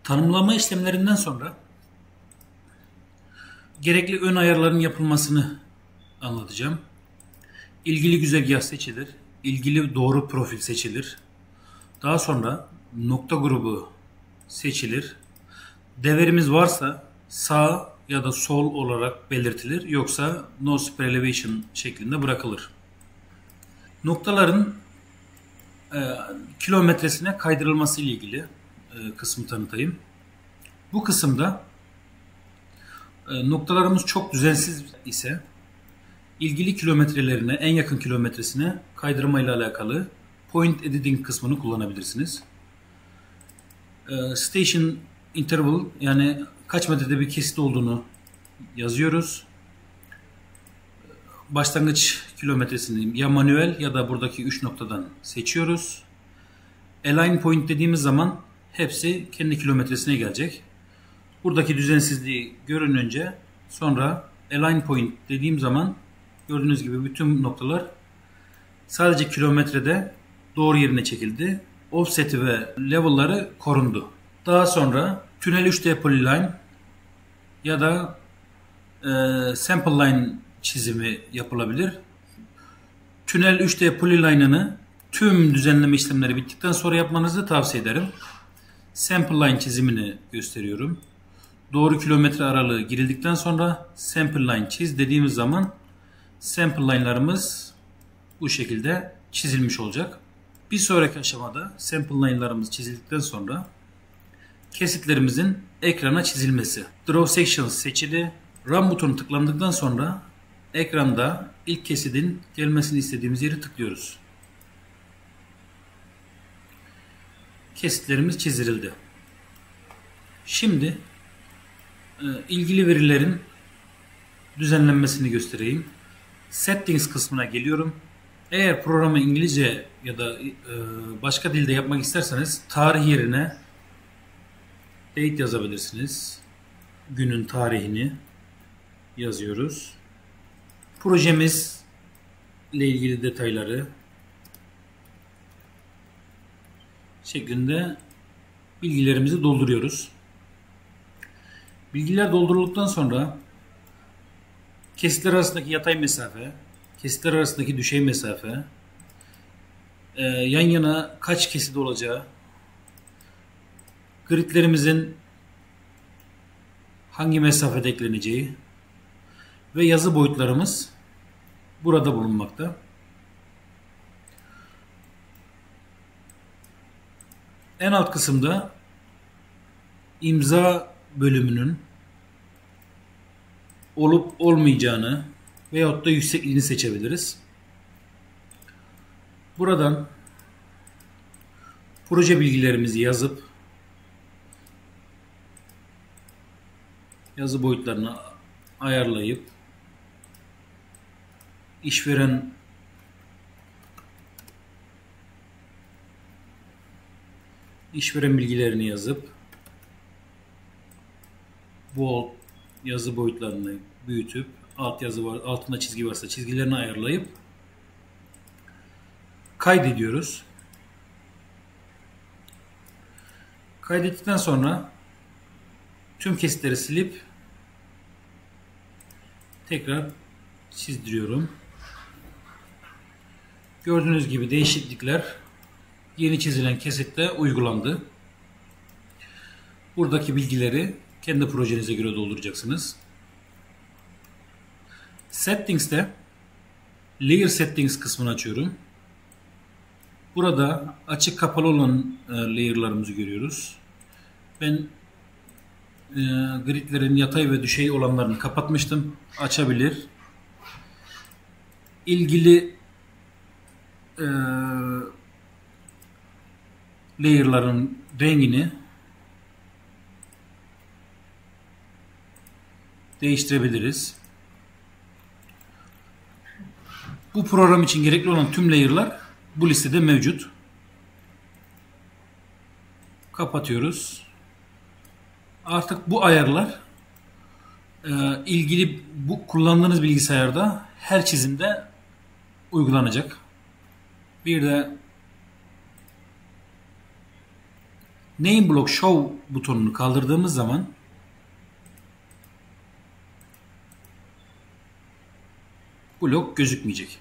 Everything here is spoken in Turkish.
Tanımlama işlemlerinden sonra gerekli ön ayarların yapılmasını anlatacağım. İlgili güzergah seçilir. İlgili doğru profil seçilir. Daha sonra nokta grubu seçilir. Deverimiz varsa sağ ya da sol olarak belirtilir. Yoksa no super elevation şeklinde bırakılır. Noktaların kilometresine kaydırılması ile ilgili kısmı tanıtayım. Bu kısımda noktalarımız çok düzensiz ise ilgili kilometrelerine, en yakın kilometresine kaydırma ile alakalı point editing kısmını kullanabilirsiniz. Station interval, yani kaç metrede bir kesit olduğunu yazıyoruz. Başlangıç kilometresini ya manuel ya da buradaki 3 noktadan seçiyoruz. Align point dediğimiz zaman hepsi kendi kilometresine gelecek. Buradaki düzensizliği görününce sonra align point dediğim zaman gördüğünüz gibi bütün noktalar sadece kilometrede doğru yerine çekildi. Offset'i ve level'ları korundu. Daha sonra tünel 3D polyline ya da sample line çizimi yapılabilir. Tünel 3D polyline'ını tüm düzenleme işlemleri bittikten sonra yapmanızı tavsiye ederim. Sample line çizimini gösteriyorum. Doğru kilometre aralığı girildikten sonra sample line çiz dediğimiz zaman sample line'larımız bu şekilde çizilmiş olacak. Bir sonraki aşamada sample line'larımız çizildikten sonra kesitlerimizin ekrana çizilmesi. Draw Sections seçili. Run butonu tıklandıktan sonra ekranda ilk kesidin gelmesini istediğimiz yeri tıklıyoruz. Kesitlerimiz çizildi. Şimdi ilgili verilerin düzenlenmesini göstereyim. Settings kısmına geliyorum. Eğer programı İngilizce ya da başka dilde yapmak isterseniz tarih yerine date yazabilirsiniz. Günün tarihini yazıyoruz. Projemiz ile ilgili detayları şeklinde bilgilerimizi dolduruyoruz. Bilgiler doldurulduktan sonra kesitler arasındaki yatay mesafe, kesitler arasındaki düşey mesafe, yan yana kaç kesit olacağı, gridlerimizin hangi mesafede ekleneceği ve yazı boyutlarımız burada bulunmakta. En alt kısımda imza bölümünün olup olmayacağını veyahut da yüksekliğini seçebiliriz. Buradan proje bilgilerimizi yazıp yazı boyutlarını ayarlayıp işveren bilgilerini yazıp bold yazı boyutlarını büyütüp altında çizgi varsa çizgilerini ayarlayıp kaydediyoruz. Kaydettikten sonra tüm kesitleri silip tekrar çizdiriyorum. Gördüğünüz gibi değişiklikler yeni çizilen kesitte uygulandı. Buradaki bilgileri kendi projenize göre dolduracaksınız. Settings'te Layer Settings kısmını açıyorum. Burada açık kapalı olan layer'larımızı görüyoruz. Ben gridlerin yatay ve düşey olanlarını kapatmıştım. Açabilir. İlgili layer'ların rengini değiştirebiliriz. Bu program için gerekli olan tüm layer'lar bu listede mevcut. Kapatıyoruz. Artık bu ayarlar ilgili bu kullandığınız bilgisayarda her çizimde uygulanacak. Bir de Name Block Show butonunu kaldırdığımız zaman blok gözükmeyecek.